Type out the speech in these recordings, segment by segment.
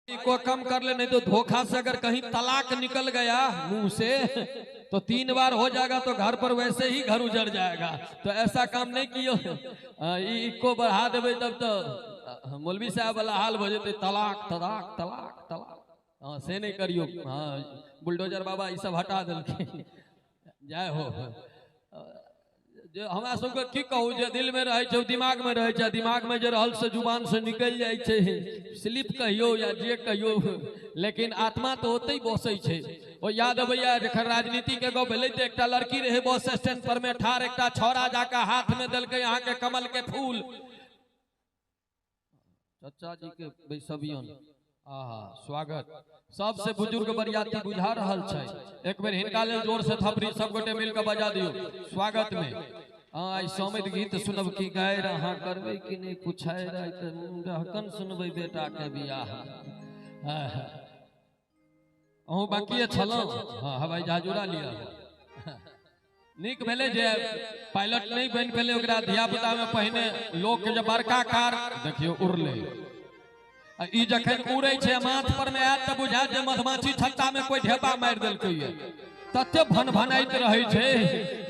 को कम कर ले, नहीं तो धोखा से अगर कहीं तलाक निकल गया मुंह से तो 3 बार हो जाएगा तो घर पर वैसे ही घर उजड़ जाएगा। तो ऐसा काम नहीं कियो, को बढ़ा देवे तब तो मौलवी साहब वाला हाल हो जाते, तलाक तलाक तलाक तलाक। हाँ से नहीं करियो। हाँ बुलडोजर बाबा ये सब हटा दिल जय हो। हमरा सबके की कहू, जे दिल में रहे छे दिमाग में रहे छे, दिमाग में जे रहल से जुबान से निकल जाए छे, स्लिप कहियो या जे कहियो, लेकिन आत्मा तो होते ही बसे छे। ओ याद अबैया जखन राजनीति के गप भेलै त एकटा लड़की रहे बस स्टैंड पर में ठार, एकटा छौरा जाके हाथ में देलकै यहाँ के कमल के फूल। चाचा जी के बैसबियन आहा स्वागत, सबसे बुजुर्ग बरियाती बुझा रहल छै। एक बेर हिनका लेल जोर से थपड़ी सब गोटे मिलकर बजा दियो स्वागत में। हाँ सौमित गीत सुनब की गाय रहा करबे कि नहीं पूछाय रहकन सुनबे बेटा के बियाह। अहूँ बाकी छलौ। हाँ हवाई जहाज उड़ा लिया, निक भेले जे पायलट नहीं बन पेले, ओकरा धिया पुता में पहिने लोग के जब बड़का कार देखियो उड़ले, ई जखन उड़े छे माथ पर में आत त बुझा जे मधमाछी छत्ता में कोई ढेपा मार देलकै ये, तते भन भनाइत रहे छे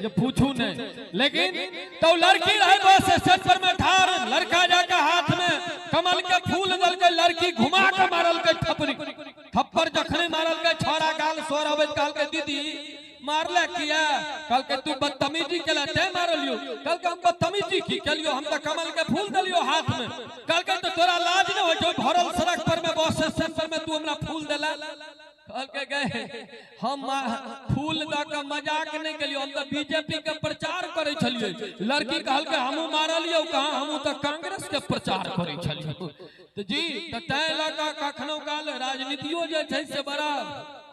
जे पूछू नहीं। लेकिन तो लड़की रहे बस स्टैंड पर में ठार, लड़का जाके हाथ में कमल के फूल देलकै, लड़की घुमा के मारल के थप्पड़ जखने मारल के छोरा गाल सोर अबे कहल के दीदी मारले किया, कल के तू बदतमीजी के ते मारलियो, कल के हम बदतमीजी की कलियो, हम तो कमल के फूल दलियो हाथ में, कल के तो तोरा लाज न हो जो भरल सड़क पर में बस स्टैंड पर में तू हमरा फूल देला। कल के गए हम फूल द के मजाक नहीं कलियो, हम तो बीजेपी के प्रचार करे छलिए। लड़की कहल के हमहू मारलियो, कहां हमहू तो कांग्रेस के प्रचार करे छलिए। तो जी तो तय लगा कखनो काल राजनीतियो जे छै से बड़ा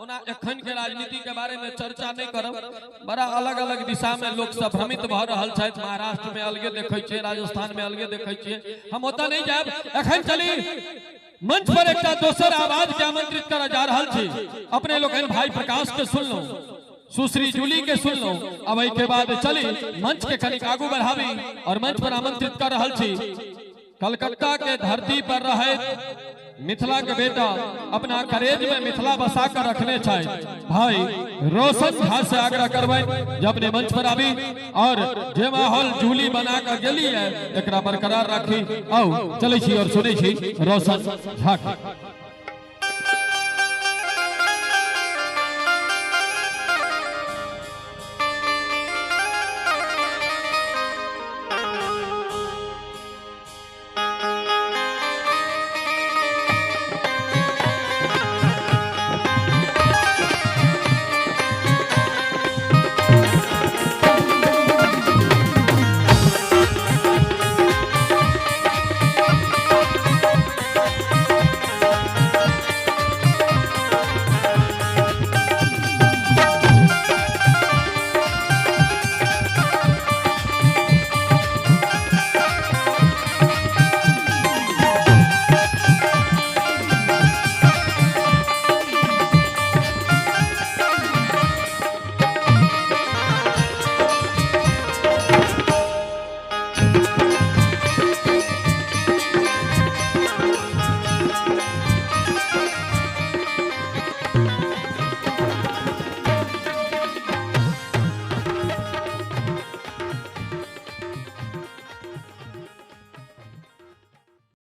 ओना एखन के राजनीति के बारे में चर्चा नहीं करब, बड़ा अलग अलग दिशा में लोग सब भ्रमित भ रहल छै। महाराष्ट्र में अलगे देखे छिए, राजस्थान में अलगे देखे छिए, हम ओता नहीं जाब। एखन चली मंच पर एक दोसर आवाज के आमंत्रित कर जा रहल छी, अपने लोग भाई प्रकाश के सुन लो, सुश्री जूली के सुन लो। अब एक के बाद चली मंच के कनिक आगू बढ़ावी और मंच पर आमंत्रित कर रहल छी कलकत्ता के धरती पर रहे मिथिला के बेटा, अपना करेज में मिथिला बसा कर रखने चाहिए भाई रोशन झा से आग्रह करबै जब अपने मंच पर आवी और जे माहौल जूली बना कर गेली है एकरा बरकरार राखी। आओ चले छी और सुने छी रोशन झा।